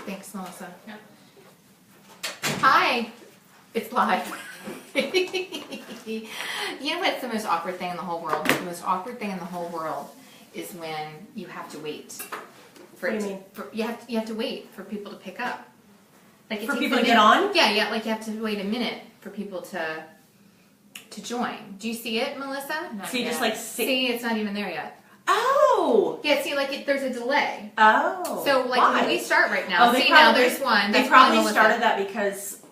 Thanks, Melissa. Yeah. Hi. It's live. You know what's the most awkward thing in the whole world? The most awkward thing in the whole world is when you have to wait. For what do you mean? You have to wait for people to pick up. Like for people to get on? Yeah. Like you have to wait a minute for people to join. Do you see it, Melissa? So you just like see, it's not even there yet. Oh. Yeah. See, like there's a delay. Oh. So like why? when we start right now. Oh, See now, there's one. They probably started that because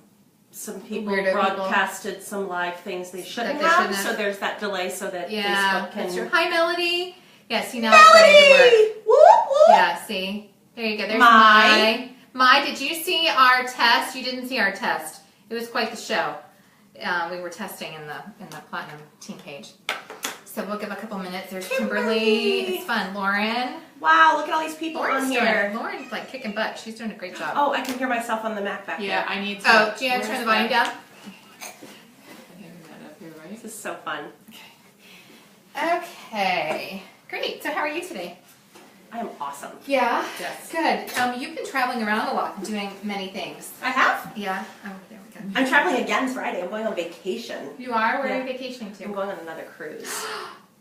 some people Weirdo broadcasted some live things they shouldn't have. So there's that delay so that Facebook can. That's true. Hi, Melody. Yeah. See now, Melody! it's ready to work. Whoop, whoop. Yeah. See. There you go. There's Mai. Mai, did you see our test? You didn't see our test. It was quite the show. We were testing in the Platinum team page. So we'll give a couple minutes. There's Kimberly. It's fun. Lauren. Wow, look at all these people on here. Lauren's like kicking butt. She's doing a great job. Oh, I can hear myself on the Mac back there. Yeah, I need to. Oh, do you have to turn the volume down? This is so fun. Okay. Great. So how are you today? I am awesome. Yeah? Yes. Good. You've been traveling around a lot and doing many things. I have? Yeah. Oh, there we go. I'm traveling again Friday. I'm going on vacation. You are? Where are you vacationing to? I'm going on another cruise.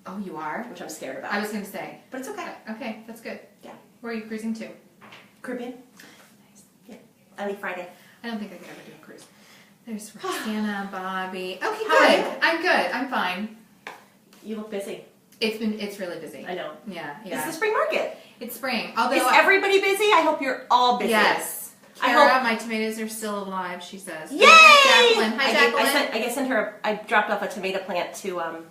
Oh, you are? Which I'm scared about. I was going to say. But it's okay. Okay, that's good. Yeah. Where are you cruising to? Caribbean. Nice. Yeah. I leave Friday. I don't think I could ever do a cruise. There's Roxana, Bobby. Okay, good. Hi. I'm good. I'm fine. You look busy. It's really busy. I know. Yeah. It's the spring market. It's spring. Although Is everybody busy? I hope you're all busy. Yes. I Kara, hope. my tomatoes are still alive, she says. Yay! Jacqueline. Hi, Jacqueline. I sent her. I dropped off a tomato plant to. I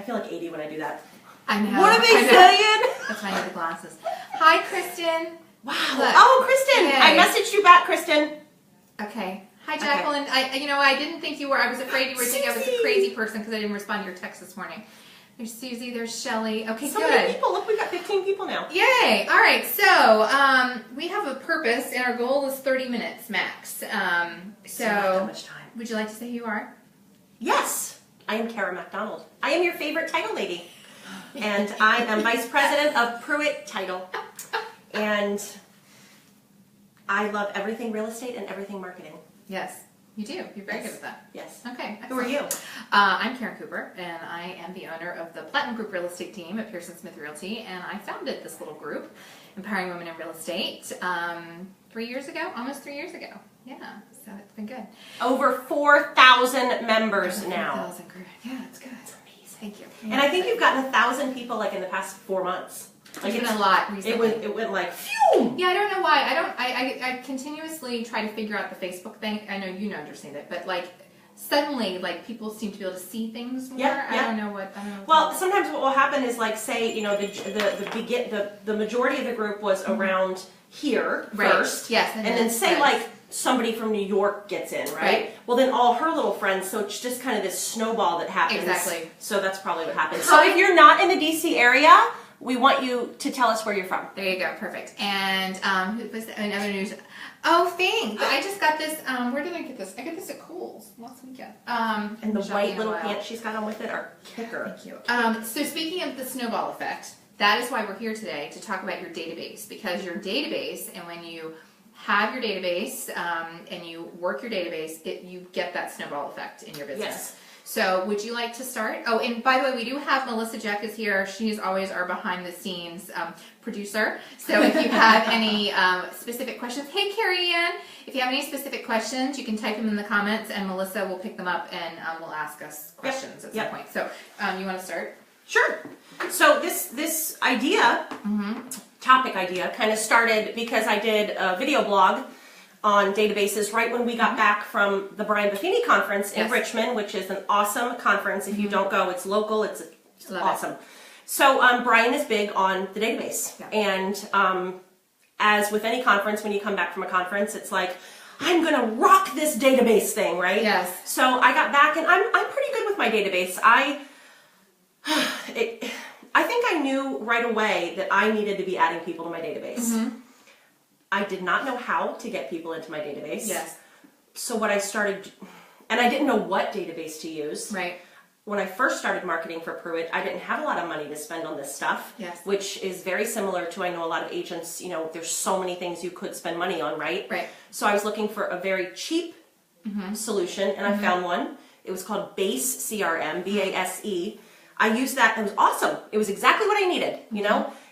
feel like 80 when I do that. I know. What are they saying? That's why I need the glasses. Hi, Kristen. Wow. Look. Oh, Kristen. Yay. I messaged you back, Kristen. Okay. Hi, Jacqueline. Okay. I didn't think you were. I was afraid you were thinking I was a crazy person because I didn't respond to your text this morning. There's Susie. There's Shelly. Okay, so good. Many people. Look, we got 15 people now. Yay! All right. So we have a purpose, and our goal is 30 minutes max. So not that much time. Would you like to say who you are? Yes. I am Kara MacDonald. I am your favorite title lady. And I am Vice President of Pruitt Title. And I love everything real estate and everything marketing. Yes, you do. You're very good at that. Yes. Okay. Who are you? I'm Karen Cooper, and I am the owner of the Platinum Group Real Estate team at Pearson Smith Realty, and I founded this little group, Empowering Women in Real Estate, 3 years ago, almost 3 years ago. Yeah, so it's been good. Over 4,000 members now. 4,000 group. Yeah, it's good. It's amazing. Thank you. And I think you've gotten 1,000 people like in the past 4 months. Like It's been a lot recently. It went like phew. Yeah, I don't know why. I continuously try to figure out the Facebook thing. I know you understand it, but like suddenly like people seem to be able to see things more. Yeah. I don't know what. Well, sometimes what will happen is like say the majority of the group was around here first. Yes. And then say like somebody from New York gets in, right? Well, then all her little friends, so it's just kind of this snowball that happens. Exactly. So that's probably what happens. So if you're not in the DC area, we want you to tell us where you're from. There you go. Perfect. And who was another news? Oh, thanks. I just got this. Where did I get this? I got this at Kohl's last weekend. And the white little pants she's got on with it are kicker. Thank you. So speaking of the snowball effect, that is why we're here today to talk about your database, because your database, and when you have your database and you work your database, you get that snowball effect in your business. Yes. So would you like to start? Oh, and by the way, we do have Melissa Jeck is here. She's always our behind the scenes producer. So if you have any specific questions, hey Carrie Ann, if you have any specific questions, you can type them in the comments and Melissa will pick them up and will ask us questions at some point. So you want to start? Sure. So this idea, topic idea, kind of started because I did a video blog on databases right when we got back from the Brian Buffini conference in Richmond, which is an awesome conference. If you don't go, it's local. It's awesome. So Brian is big on the database. Yeah. And as with any conference, when you come back from a conference, it's like, I'm going to rock this database thing, right? Yes. So I got back and I'm pretty good with my database. I think I knew right away that I needed to be adding people to my database. I did not know how to get people into my database. Yes. So what I started, and I didn't know what database to use. Right. when I first started marketing for Pruitt, I didn't have a lot of money to spend on this stuff, Yes. which is very similar to, I know a lot of agents, there's so many things you could spend money on, right? Right. So I was looking for a very cheap solution, and I found one. It was called Base CRM, BASE. I used that. It was awesome. It was exactly what I needed,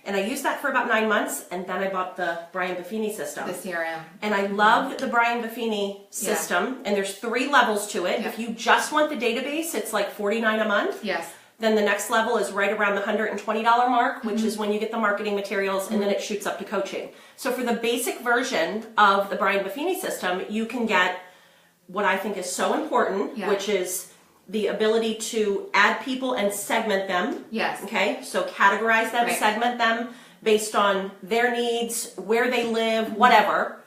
and I used that for about 9 months, and then I bought the Brian Buffini system. The CRM. And I loved the Brian Buffini system, and there's 3 levels to it. If you just want the database, it's like $49 a month. Yes. Then the next level is right around the $120 mark, which is when you get the marketing materials, and then it shoots up to coaching. So for the basic version of the Brian Buffini system, you can get what I think is so important, which is the ability to add people and segment them. Yes. Okay, so categorize them, segment them based on their needs, where they live, whatever.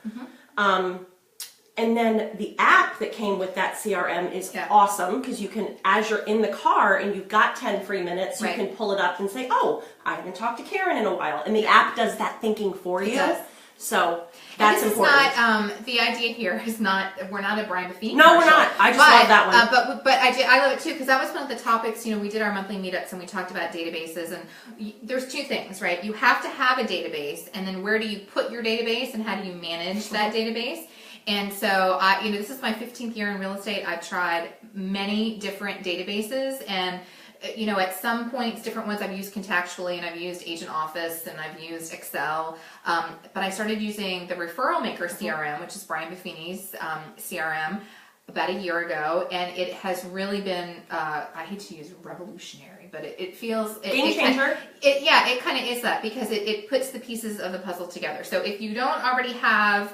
And then the app that came with that CRM is awesome, because you can, as you're in the car and you've got 10 free minutes, you can pull it up and say, oh, I haven't talked to Karen in a while. And the app does that thinking for you. It does. So that's important. Is not, the idea here is not, we're not a Brian Buffini No, we're not. I just love that one. But I love it too, because that was one of the topics, we did our monthly meetups and we talked about databases, and there's 2 things, right? You have to have a database, and then where do you put your database and how do you manage that database? And so, this is my 15th year in real estate. I've tried many different databases, and at some points, different ones I've used contextually, and I've used Agent Office, and I've used Excel. But I started using the Referral Maker CRM, which is Brian Buffini's CRM, about a year ago, and it has really been, I hate to use revolutionary, but it feels... Game changer? It kind of is that, because it puts the pieces of the puzzle together. So if you don't already have...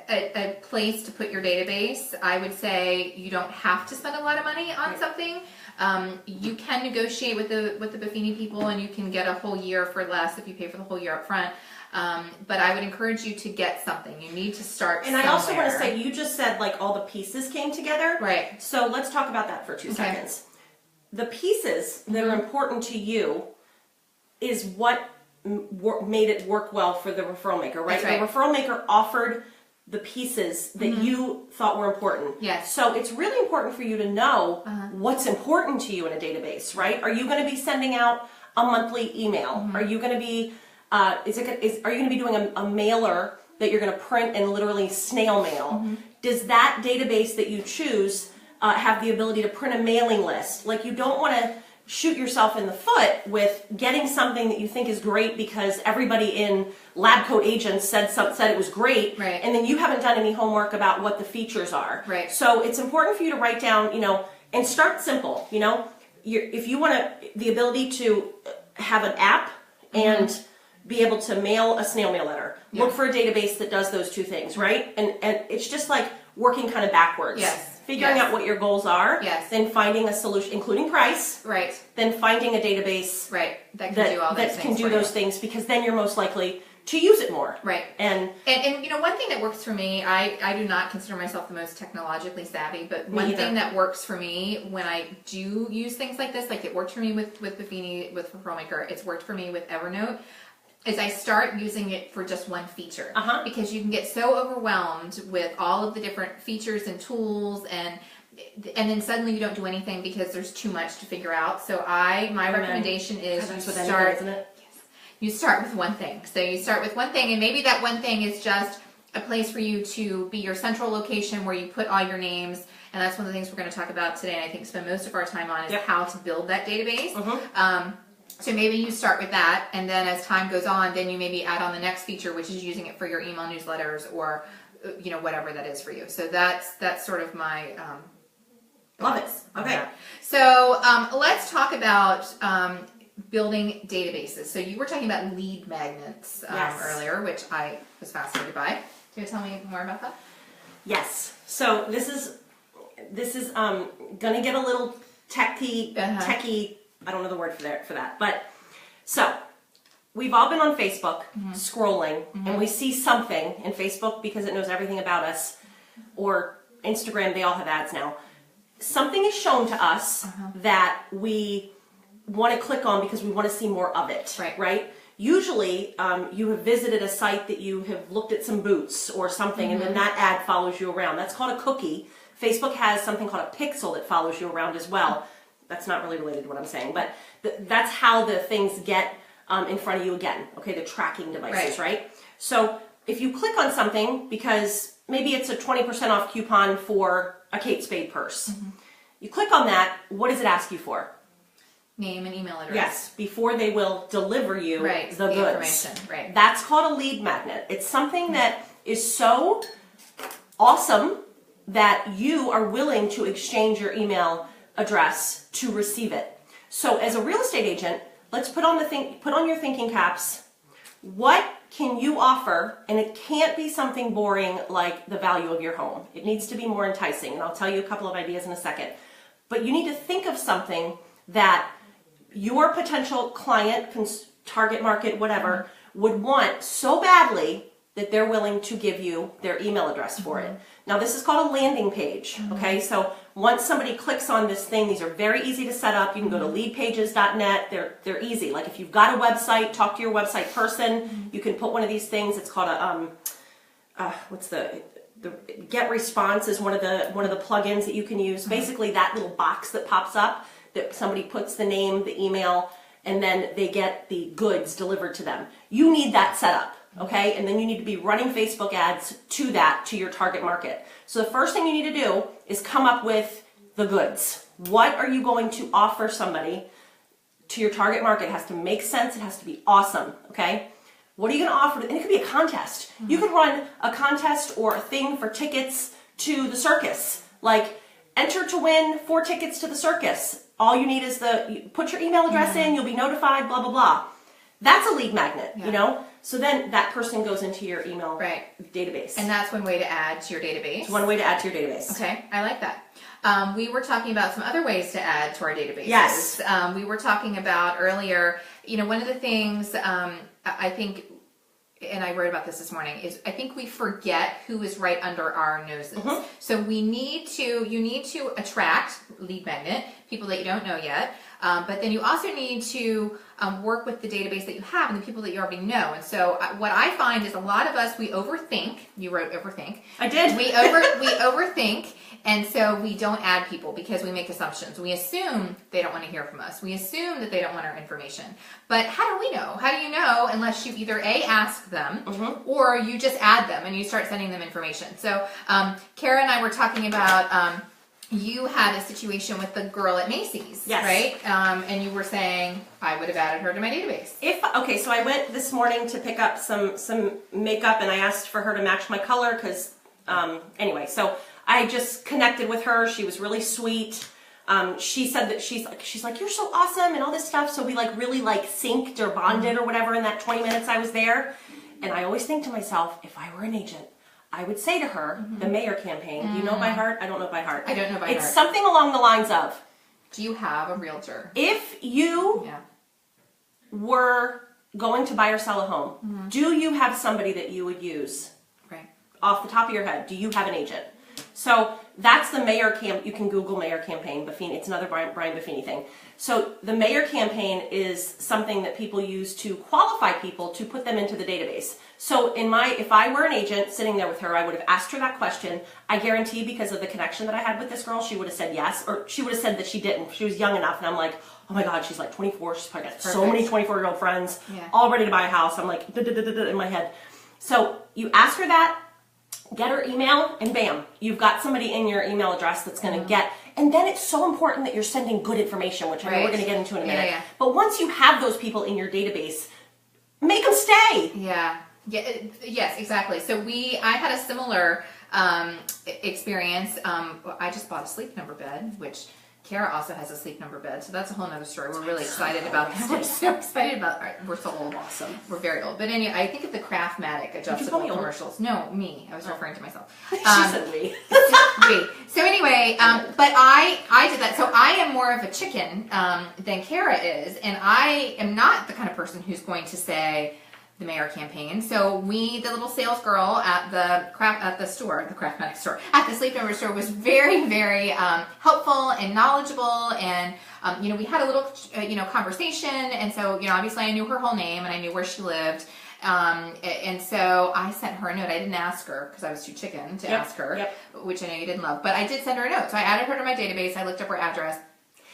a place to put your database, I would say you don't have to spend a lot of money on something. You can negotiate with the Buffini people, and you can get a whole year for less if you pay for the whole year up front. But I would encourage you to get something. You need to start somewhere. I also want to say, you just said like all the pieces came together. Right. So let's talk about that for 2 seconds. The pieces that are important to you is what made it work well for the referral maker, right? The referral maker offered the pieces that you thought were important. Yes. So it's really important for you to know what's important to you in a database, right? Are you going to be sending out a monthly email? Are you going to be are you going to be doing a mailer that you're going to print and literally snail mail? Does that database that you choose have the ability to print a mailing list? Like, you don't want to shoot yourself in the foot with getting something that you think is great because everybody in Lab Coat Agents said it was great, and then you haven't done any homework about what the features are. Right. So it's important for you to write down, and start simple. If you want the ability to have an app and be able to mail a snail mail letter, look for a database that does those 2 things, right? And it's just like working kind of backwards. Yes. Figuring out what your goals are, then finding a solution, including price, then finding a database that can do all those things. That can do those things, because then you're most likely to use it more. Right. And one thing that works for me, I do not consider myself the most technologically savvy, but one thing that works for me when I do use things like this, like it worked for me with Buffini, with Referral Maker, it's worked for me with Evernote, is I start using it for just one feature. Because you can get so overwhelmed with all of the different features and tools, and then suddenly you don't do anything because there's too much to figure out. So my recommendation is you start with one thing. So you start with one thing, and maybe that one thing is just a place for you to be your central location where you put all your names. And that's one of the things we're going to talk about today, and I think spend most of our time on, is how to build that database. So maybe you start with that, and then as time goes on, then you maybe add on the next feature, which is using it for your email newsletters, or whatever that is for you. So that's sort of my love it. Okay. So let's talk about building databases. So you were talking about lead magnets earlier, which I was fascinated by. Do you want to tell me more about that? Yes. So this is gonna get a little techy. I don't know the word for that, but so we've all been on Facebook scrolling, and we see something in Facebook because it knows everything about us, or Instagram, they all have ads now. Something is shown to us that we want to click on because we want to see more of it, right? Usually, you have visited a site that you have looked at some boots or something, and then that ad follows you around. That's called a cookie. Facebook has something called a pixel that follows you around as well. that's not really related to what I'm saying, but that's how the things get in front of you again. Okay, the tracking devices, right? So if you click on something because maybe it's a 20% off coupon for a Kate Spade purse, you click on that. What does it ask you for? Name and email address. Yes, before they will deliver you the goods. Information. Right. That's called a lead magnet. It's something that is so awesome that you are willing to exchange your email address to receive it. So as a real estate agent, let's put on your thinking caps. What can you offer? And it can't be something boring like the value of your home. It needs to be more enticing, and I'll tell you a couple of ideas in a second. But you need to think of something that your potential client, target market, whatever, would want so badly that they're willing to give you their email address for it. Now, this is called a landing page, okay? So once somebody clicks on this thing, these are very easy to set up. You can go to leadpages.net. They're easy. Like if you've got a website, talk to your website person. You can put one of these things. It's called a, the Get Response is one of the plugins that you can use. Basically, that little box that pops up, that somebody puts the name, the email, and then they get the goods delivered to them. You need that set up, okay? And then you need to be running Facebook ads to your target market. So the first thing you need to do is come up with the goods. What are you going to offer somebody to your target market? It has to make sense. It has to be awesome, okay? What are you going to offer? And it could be a contest. You could run a contest or a thing for tickets to the circus. Like, enter to win 4 tickets to the circus. All you need is you put your email address in, you'll be notified, blah, blah, blah. That's a lead magnet, you know? So then that person goes into your email database. And that's one way to add to your database. It's one way to add to your database. Okay, I like that. We were talking about some other ways to add to our databases. Yes. We were talking about earlier, one of the things I think, and I wrote about this morning, is I think we forget who is right under our noses. So you need to attract lead magnet, people that you don't know yet, but then you also need to work with the database that you have and the people that you already know. And so what I find is a lot of us, we overthink. You wrote overthink. I did. We overthink, and so we don't add people because we make assumptions. We assume they don't want to hear from us. We assume that they don't want our information. But how do we know? How do you know unless you either ask them or you just add them and you start sending them information? So Kara and I were talking about you had a situation with the girl at Macy's, right? And you were saying, I would have added her to my database. So I went this morning to pick up some makeup, and I asked for her to match my color because, anyway, so I just connected with her. She was really sweet. She said that she's like, you're so awesome and all this stuff. So we really synced or bonded or whatever in that 20 minutes I was there. And I always think to myself, if I were an agent, I would say to her, the mayor campaign, do you know it by heart? I don't know it by heart. I don't know by heart. It's something along the lines of, do you have a realtor? If you were going to buy or sell a home, do you have somebody that you would use? Right. Off the top of your head, do you have an agent? So that's the mayor you can Google mayor campaign, Buffini. It's another Brian Buffini thing. So the mayor campaign is something that people use to qualify people to put them into the database. So if I were an agent sitting there with her, I would have asked her that question. I guarantee because of the connection that I had with this girl, she would have said yes, or she would have said that she didn't. She was young enough, and I'm like, oh my God, she's like 24. She's probably got so many 24-year-old friends, all ready to buy a house. I'm like, in my head. So you ask her that, get her email, and bam, you've got somebody in your email address that's going to get. And then it's so important that you're sending good information, which I know we're going to get into in a minute. But once you have those people in your database, make them stay. Yes, exactly. So I had a similar experience. I just bought a Sleep Number bed, which Kara also has a Sleep Number bed, so that's a whole other story. We're really excited about that. We're so excited about it. We're so old. Awesome. We're very old. But anyway, I think of the Craftmatic adjustable commercials. No, me. I was referring to myself. She said we. We. So anyway, but I did that. So I am more of a chicken than Kara is, and I am not the kind of person who's going to say the mayor campaign. So the little sales girl at the Craftmatic store, at the Sleep Number store, was very, very helpful and knowledgeable. And we had a little conversation. And so obviously I knew her whole name and I knew where she lived. And so I sent her a note. I didn't ask her because I was too chicken to ask her, which I know you didn't love. But I did send her a note. So I added her to my database. I looked up her address.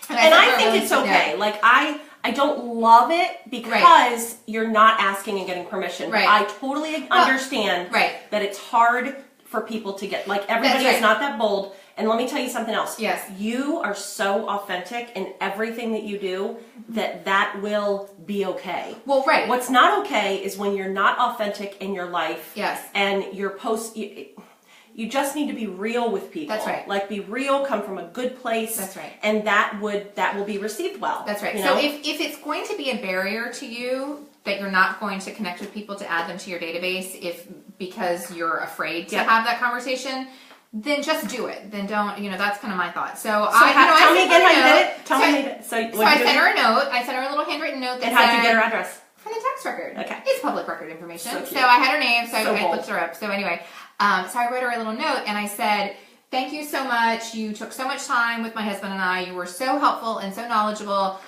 And I think it's okay. Yeah. Like I don't love it because you're not asking and getting permission. Right. I totally understand that it's hard for people to get, like, everybody is not that bold. And let me tell you something else. Yes. You are so authentic in everything that you do that will be okay. Well, right. What's not okay is when you're not authentic in your life. Yes. And your post, you just need to be real with people. That's right. Like, be real, come from a good place. That's right. And that will be received well. That's right. You So know? if it's going to be a barrier to you that you're not going to connect with people to add them to your database because you're afraid to have that conversation, then just do it. Then don't, that's kind of my thought. So tell me again how you did it. Tell me. So I sent her a note. I sent her a little handwritten note that and how'd you get her address? From the tax record. Okay. It's public record information. So I had her name, so I bold. looked her up. So anyway, so I wrote her a little note and I said, thank you so much. You took so much time with my husband and I. You were so helpful and so knowledgeable.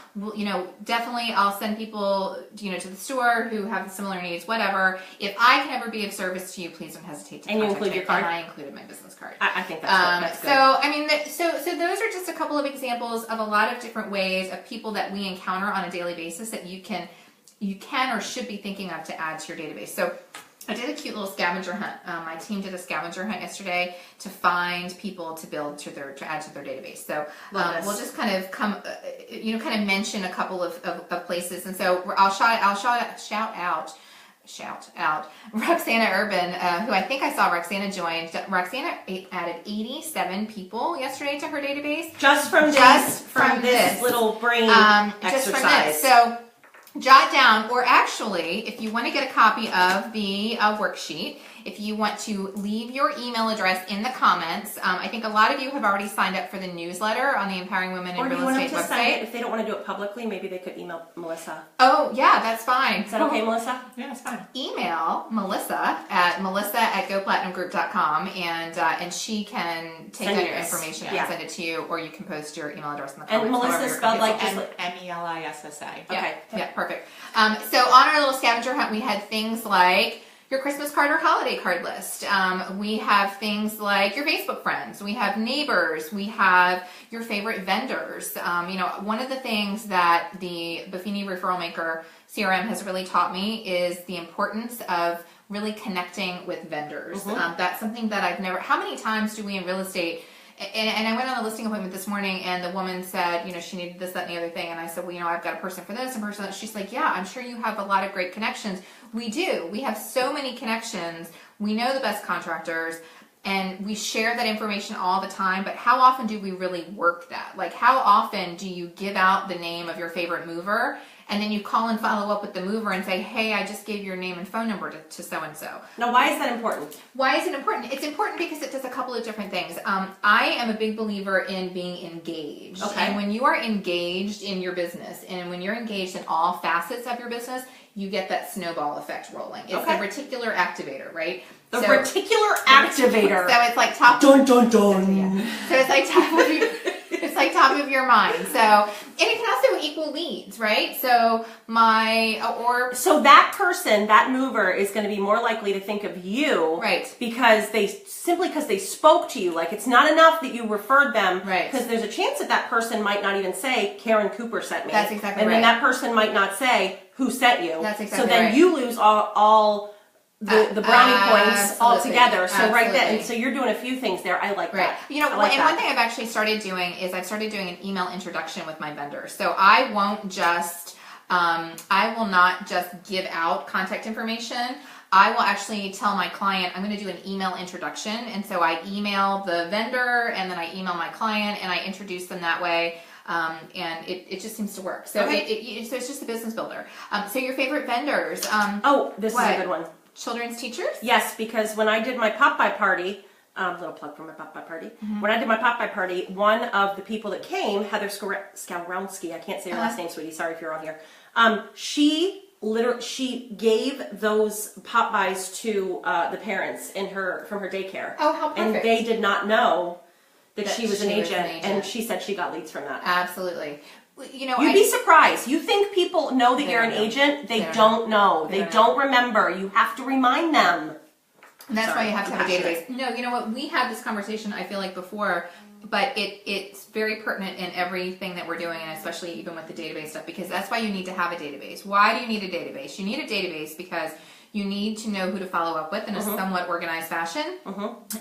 Definitely I'll send people, to the store who have similar needs, whatever. If I can ever be of service to you, please don't hesitate to contact me. And you include your card? And I included my business card. I think that's good. So, I mean, so those are just a couple of examples of a lot of different ways of people that we encounter on a daily basis that you can or should be thinking of to add to your database. So I did a cute little scavenger hunt. My team did a scavenger hunt yesterday to find people to add to their database. So we'll just kind of kind of mention a couple of places. And so I'll shout out Roxana Urban, who I think I saw Roxana joined. Roxana added 87 people yesterday to her database. Just from this little brain exercise. Just from this. So jot down, or actually, if you want to get a copy of the worksheet, if you want to leave your email address in the comments, I think a lot of you have already signed up for the newsletter on the Empowering Women in Real Estate website. Send it, if they don't want to do it publicly, maybe they could email Melissa. Oh, yeah, that's fine. Is that okay, Melissa? Yeah, that's fine. Email Melissa at goplatinumgroup.com, and she can take down your information and send it to you, or you can post your email address in the comments. And Melissa spelled like just Melissa. Okay. Yeah, perfect. So on our little scavenger hunt, we had things like your Christmas card or holiday card list. We have things like your Facebook friends. We have neighbors. We have your favorite vendors. One of the things that the Buffini Referral Maker CRM has really taught me is the importance of really connecting with vendors. That's something that I've never, how many times do we in real estate, and I went on a listing appointment this morning and the woman said, she needed this, that, and the other thing. And I said, well, I've got a person for this and person for that. She's like, yeah, I'm sure you have a lot of great connections. We do. We have so many connections. We know the best contractors and we share that information all the time. But how often do we really work that? Like, how often do you give out the name of your favorite mover and then you call and follow up with the mover and say, hey, I just gave your name and phone number to so-and-so. Now, why is that important? Why is it important? It's important because it does a couple of different things. I am a big believer in being engaged. Okay. And when you are engaged in your business and when you're engaged in all facets of your business, you get that snowball effect rolling. It's the reticular activator, right? The reticular activator. So it's like top. Dun dun dun. So it's like top of your. It's like top of your mind. So, and it can also equal leads, right? So so that person, that mover, is going to be more likely to think of you, right? Because they spoke to you. Like, it's not enough that you referred them, right? Because there's a chance that person might not even say Karen Cooper sent me. That's exactly right. And then that person might not say who sent you. That's exactly So then right. you lose all the brownie points altogether. So Absolutely. right then, and so you're doing a few things there. I like that. One thing I've actually started doing is I've started doing an email introduction with my vendors. So I won't just, I will not just give out contact information. I will actually tell my client I'm going to do an email introduction, and so I email the vendor, and then I email my client, and I introduce them that way. And it just seems to work. So so it's just a business builder. So your favorite vendors. This is a good one. Children's teachers? Yes, because when I did my pop-by party, little plug for my pop-by party. When I did my pop-by party, one of the people that came, Heather Skowronski, I can't say her last name, sweetie, sorry if you're on here. She gave those pop-bys to the parents from her daycare. Oh, how perfect. And they did not know that she was an agent, and she said she got leads from that. Absolutely. You'd be surprised. You think people know that you're an agent? They don't know. They don't remember. You have to remind them. And that's why you have to have a passionate. database. No, you know what? We had this conversation, I feel like, before, but it's very pertinent in everything that we're doing, and especially even with the database stuff, because that's why you need to have a database. Why do you need a database? You need a database because you need to know who to follow up with in a somewhat organized fashion,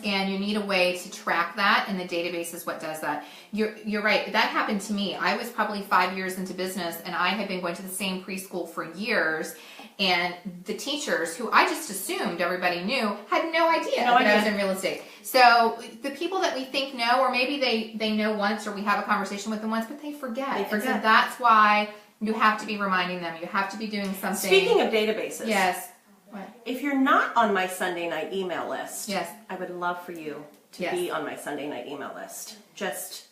and you need a way to track that, and the database is what does that. You're right. That happened to me. I was probably 5 years into business, and I had been going to the same preschool for years, and the teachers, who I just assumed everybody knew, had no idea that I was in real estate. So the people that we think know, or maybe they know once, or we have a conversation with them once, but they forget. And so that's why you have to be reminding them. You have to be doing something. Speaking of databases. Yes. What? If you're not on my Sunday night email list, Yes. I would love for you to be on my Sunday night email list. Just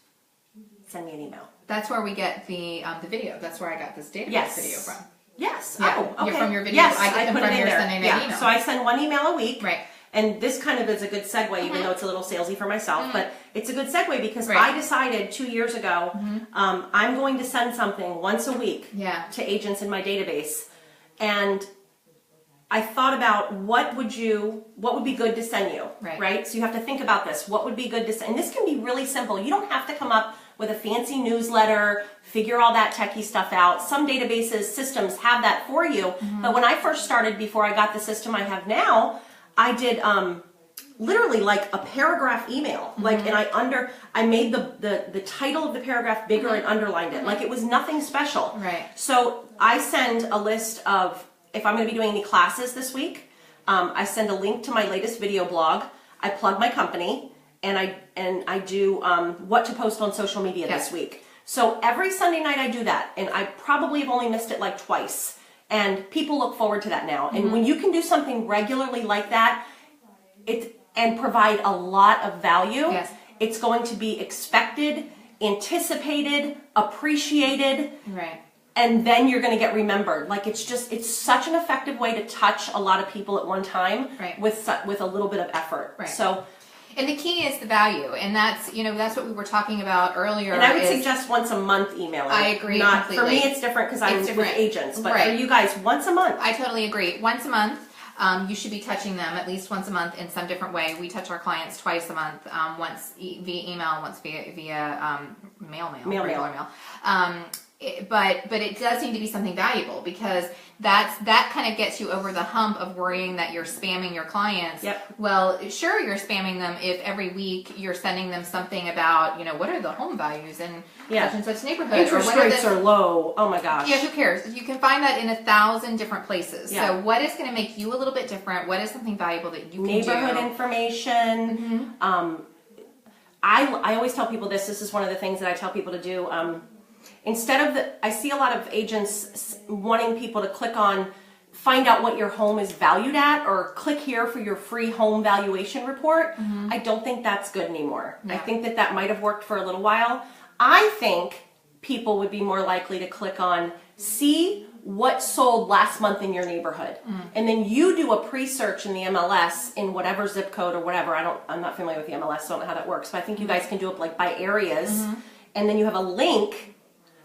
send me an email. That's where we get the video. That's where I got this database video from. Yes. Yeah. Oh, okay. You're from your video. Yes, I get them put from it in your there. Sunday night email. So I send one email a week. Right. And this kind of is a good segue, even though it's a little salesy for myself, but it's a good segue because Right. I decided 2 years ago, I'm going to send something once a week to agents in my database. And I thought about what would be good to send you, right? So you have to think about this. What would be good to send? And this can be really simple. You don't have to come up with a fancy newsletter, figure all that techie stuff out. Some databases, systems have that for you. But when I first started, before I got the system I have now, I did literally like a paragraph email, and I made the title of the paragraph bigger and underlined it, like it was nothing special. Right. So I send a list of, if I'm going to be doing any classes this week, I send a link to my latest video blog. I plug my company, and I do what to post on social media this week. So every Sunday night I do that, and I probably have only missed it like twice. And people look forward to that now. And when you can do something regularly like that, and provide a lot of value, it's going to be expected, anticipated, appreciated. Right. And then you're going to get remembered. Like it's such an effective way to touch a lot of people at one time with a little bit of effort. Right. So. And the key is the value, and that's what we were talking about earlier. And I would suggest once a month emailing. I agree completely. For me, it's different because I'm with agents, but for you guys, once a month. I totally agree. Once a month, you should be touching them at least once a month in some different way. We touch our clients twice a month, once via email, once via regular mail. But it does need to be something valuable, because that kind of gets you over the hump of worrying that you're spamming your clients. Yep. Well, sure, you're spamming them if every week you're sending them something about, what are the home values in such and such neighborhood. Interest rates are low. Oh my gosh. Yeah, who cares? You can find that in 1,000 different places. Yeah. So what is going to make you a little bit different? What is something valuable that you can Neighborhood do? information. I always tell people this. This is one of the things that I tell people to do. Instead of I see a lot of agents wanting people to click on find out what your home is valued at, or click here for your free home valuation report. I don't think that's good anymore. Yeah. I think that might have worked for a little while. I think people would be more likely to click on see what sold last month in your neighborhood. And then you do a pre-search in the MLS in whatever zip code or whatever. I'm not familiar with the MLS, so I don't know how that works, but I think you guys can do it like by areas. And then you have a link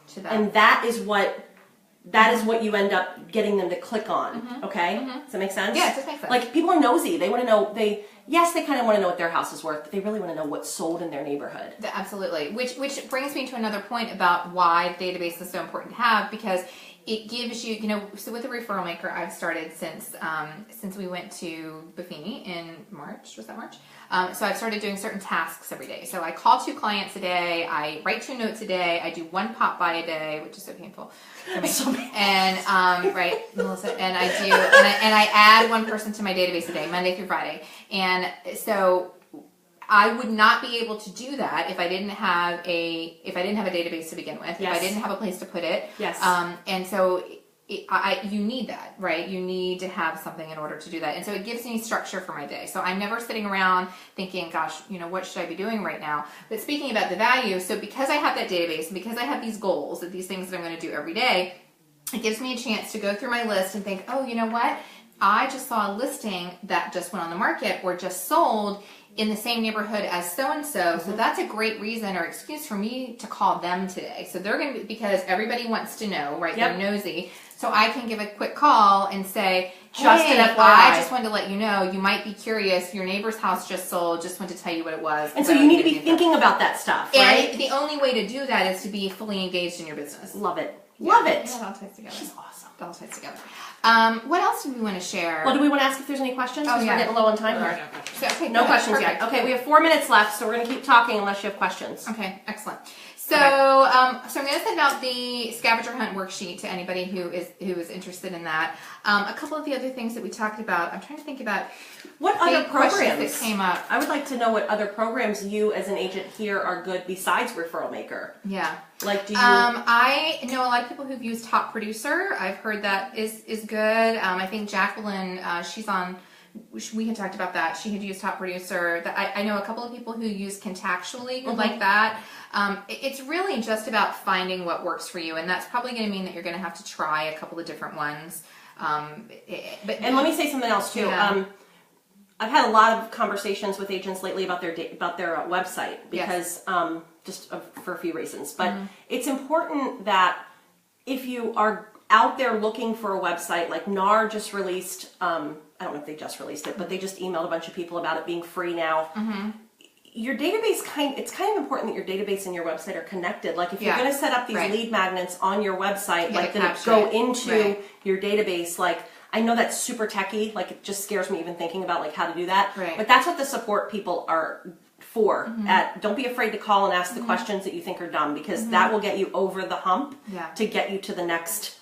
to that. And that is what you end up getting them to click on. Okay? Does that make sense? Yeah, it does make sense. Like, people are nosy. They want to know, they kind of want to know what their house is worth, but they really want to know what's sold in their neighborhood. Absolutely. Which brings me to another point about why the database is so important to have, because it gives you, so with the referral maker, I've started since we went to Buffini in March. Was that March? So I've started doing certain tasks every day. So I call 2 clients a day. I write 2 notes a day. I do 1 pop by a day, which is so painful for me. And right, Melissa, and I add 1 person to my database a day, Monday through Friday. And so I would not be able to do that if I didn't have a database to begin with. If I didn't have a place to put it. Yes. And so you need that, right? You need to have something in order to do that. And so it gives me structure for my day. So I'm never sitting around thinking, gosh, what should I be doing right now? But speaking about the value, so because I have that database and because I have these goals, these things that I'm going to do every day, it gives me a chance to go through my list and think, oh, you know what? I just saw a listing that just went on the market or just sold in the same neighborhood as so-and-so. So that's a great reason or excuse for me to call them today. So they're going to be, because everybody wants to know, right? They're nosy. So I can give a quick call and say, Just hey, an FYI. I just wanted to let you know, you might be curious, your neighbor's house just sold, just wanted to tell you what it was. And so you need to be thinking about that stuff, right? And the only way to do that is to be fully engaged in your business. Love it. Love it. Yeah, it all ties together. She's awesome. It all ties together. What else do we want to share? Well, do we want to ask if there's any questions? Because we're getting low on time here. So, okay, No good. questions Perfect. yet. Okay, we have 4 minutes left, so we're going to keep talking unless you have questions. Okay, excellent. So, so I'm going to send out the scavenger hunt worksheet to anybody who is interested in that. A couple of the other things that we talked about, I'm trying to think about what other programs that came up. I would like to know what other programs you as an agent here are good besides Referral Maker. Yeah. Like, do you? I know a lot of people who've used Top Producer. I've heard that is good. I think Jacqueline, she's on. We had talked about that. She had used Top Producer. I know a couple of people who use Contactually who like that. It's really just about finding what works for you, and that's probably going to mean that you're going to have to try a couple of different ones. And let me say something else too. Yeah. I've had a lot of conversations with agents lately about their website because for a few reasons. But it's important that if you are out there looking for a website, like NAR just released. I don't know if they just released it, but they just emailed a bunch of people about it being free now. Your database it's kind of important that your database and your website are connected. Like if you're going to set up these lead magnets on your website, like that go into your database, like I know that's super techy, like it just scares me even thinking about like how to do that. But that's what the support people are for. Don't be afraid to call and ask the questions that you think are dumb, because that will get you over the hump to get you to the next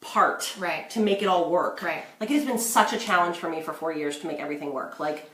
part to make it all work. Like it has been such a challenge for me for 4 years to make everything work. Like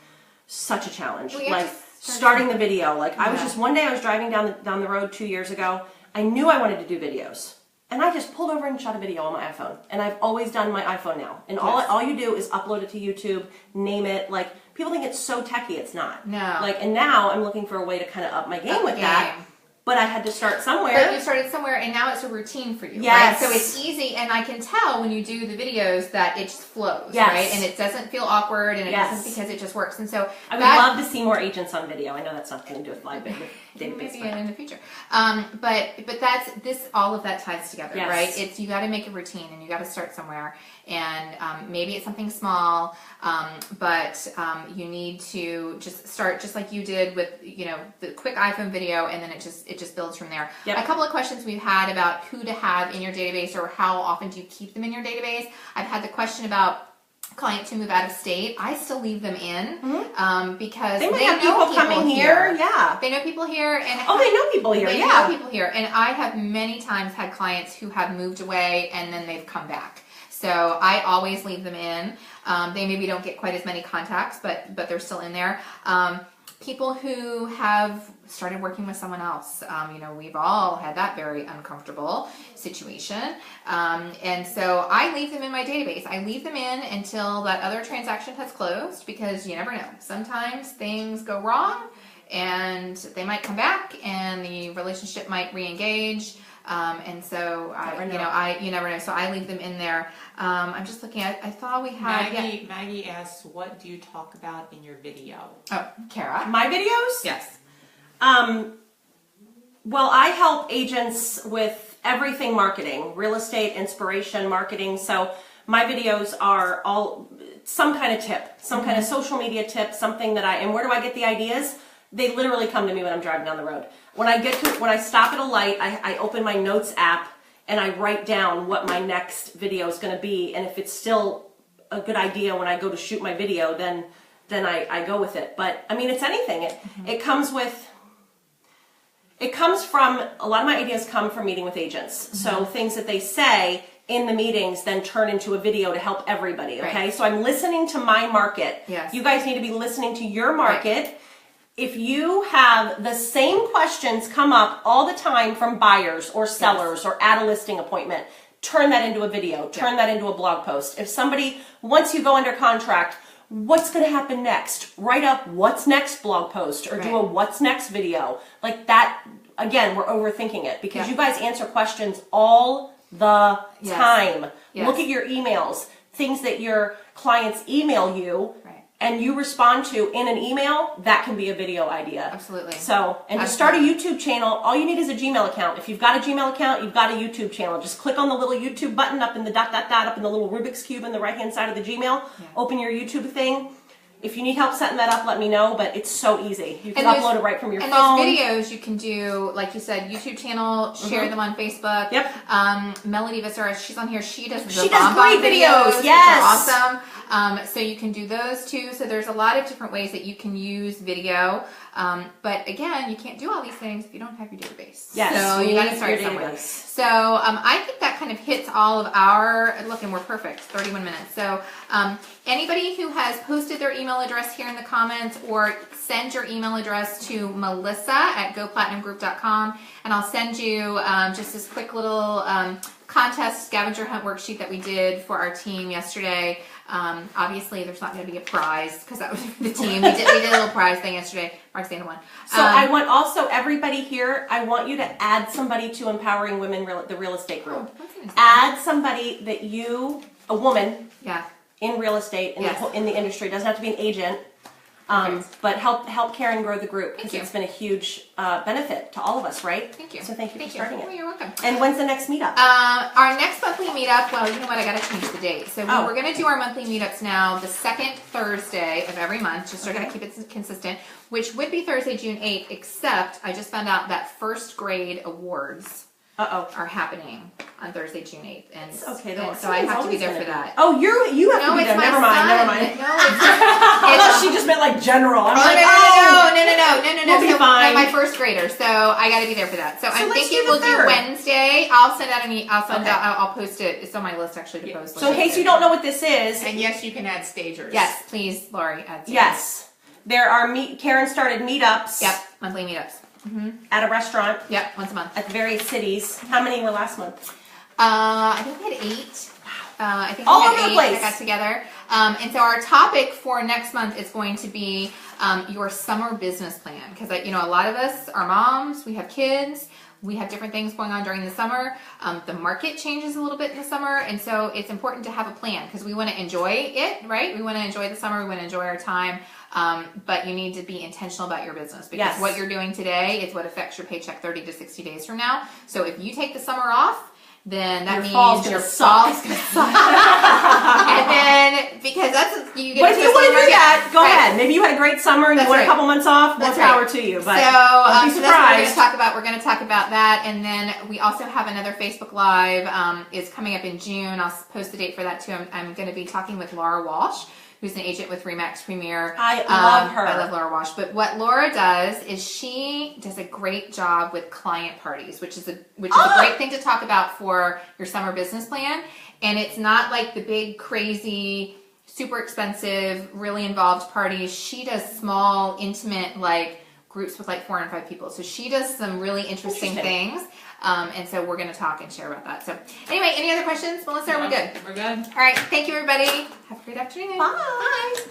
such a challenge. Like starting the video. Like I was just one day I was driving down the road 2 years ago. I knew I wanted to do videos. And I just pulled over and shot a video on my iPhone. And I've always done my iPhone now. And all you do is upload it to YouTube, name it. Like people think it's so techy, it's not. No. Like, and now I'm looking for a way to kind of up my game with that. But I had to start somewhere. But you started somewhere, and now it's a routine for you, right? So it's easy, and I can tell when you do the videos that it just flows, right? And it doesn't feel awkward, and it doesn't, because it just works. And so I would love to see more agents on video. I know that's not going to do with live database, maybe in the future. But that's all of that ties together, right? It's you got to make a routine, and you got to start somewhere, and maybe it's something small, but you need to just start just like you did with the quick iPhone video, and then it just builds from there. A couple of questions we've had about who to have in your database, or how often do you keep them in your database. I've had the question about clients who move out of state. I still leave them in because they have people coming here. Yeah, they know people here, and they know people here. They know people here, and I have many times had clients who have moved away and then they've come back. So I always leave them in. They maybe don't get quite as many contacts, but they're still in there. People who have started working with someone else, we've all had that very uncomfortable situation. And so I leave them in my database. I leave them in until that other transaction has closed, because you never know. Sometimes things go wrong and they might come back and the relationship might re-engage. And so you never know. So I leave them in there. I'm just looking at. I thought we had. Maggie asks, "What do you talk about in your video?" Oh, Kara, my videos? Yes. Well, I help agents with everything marketing, real estate, inspiration, marketing. So my videos are all some kind of tip, some kind of social media tip, something that and where do I get the ideas? They literally come to me when I'm driving down the road. When I stop at a light, I open my notes app and I write down what my next video is going to be. And if it's still a good idea when I go to shoot my video, then I go with it. But I mean, it's anything. It comes from, a lot of my ideas come from meeting with agents. So things that they say in the meetings then turn into a video to help everybody. Okay. So I'm listening to my market. Yes. You guys need to be listening to your market. If you have the same questions come up all the time from buyers or sellers or at a listing appointment, turn that into a video, turn that into a blog post. If somebody, once you go under contract, what's going to happen next? Write up what's next blog post, or do a what's next video. Like that, again, we're overthinking it, because you guys answer questions all the time. Look at your emails, things that your clients email you. and you respond to in an email, that can be a video idea. Absolutely. So, and to start a YouTube channel, all you need is a Gmail account. If you've got a Gmail account, you've got a YouTube channel. Just click on the little YouTube button up in the ... up in the little Rubik's Cube in the right-hand side of the Gmail. Yeah. Open your YouTube thing. If you need help setting that up, let me know, but it's so easy. You can And upload it right from your and phone. those videos you can do, like you said, YouTube channel, share them on Facebook. Yep. Melody Visser, she's on here. She does She does great videos. which Yes. are awesome. So you can do those too. So there's a lot of different ways that you can use video. But again, you can't do all these things if you don't have your database. Yes, So you got to start your somewhere. database. So I think that kind of hits all of our, look, and we're perfect, 31 minutes. So anybody who has posted their email address here in the comments, or send your email address to melissa@goplatinumgroup.com, and I'll send you just this quick little contest scavenger hunt worksheet that we did for our team yesterday. Obviously, there's not going to be a prize because that was for the team. We did a little prize thing yesterday. Roxana won. So I want also everybody here, I want you to add somebody to Empowering Women, the real estate group. Add somebody that you, a woman in real estate, in the industry, doesn't have to be an agent, but help Karen grow the group, because it's been a huge benefit to all of us, right? Thank you. So thank you for starting it. Oh, you're welcome. And when's the next meetup? Our next monthly meetup, well, you know what, I gotta change the date. So we're gonna do our monthly meetups now the second Thursday of every month, just to kind of keep it consistent, which would be Thursday, June 8th, except I just found out that first grade awards are happening on Thursday, June 8th. And okay, and so I have to be there for that. Oh, you have to be there. Never mind. No, I thought she just meant like general. I'm like, no. We'll be So fine. my first grader, so I got to be there for that. So I'm let's thinking do the we'll do third. Wednesday. I'll send out I'll post it. It's on my list actually to post. So in case you don't know what this is, And yes, you can add stagers. Yes, please, Lori. Add yes, there are Karen started meetups. Yep, monthly meetups. At a restaurant. Yep, once a month. At the various cities. How many were last month? I think we had 8. I think All we over had the 8 place. that got together. And so our topic for next month is going to be your summer business plan, because a lot of us are moms, we have kids, we have different things going on during the summer. The market changes a little bit in the summer, and so it's important to have a plan, because we want to enjoy it, right? We want to enjoy the summer, we want to enjoy our time, but you need to be intentional about your business, because what you're doing today is what affects your paycheck 30 to 60 days from now. So if you take the summer off, then that means your fall's going to suck. And then, because you get. But if you want to do that, go ahead. Maybe you had a great summer and you want a couple months off. More power to you. But don't be so that's what we're going to surprised. talk about. We're going to talk about that, and then we also have another Facebook Live. Is coming up in June. I'll post the date for that too. I'm going to be talking with Laura Walsh, who's an agent with Remax Premier. I love her. I love Laura Walsh. But what Laura does is she does a great job with client parties, which is a great thing to talk about for your summer business plan. And it's not like the big, crazy, super expensive, really involved parties. She does small, intimate, like groups with like 4 and 5 people. So she does some really interesting things. And so we're going to talk and share about that. So anyway, any other questions? Melissa, are we good? We're good. All right. Thank you, everybody. Have a great afternoon. Bye.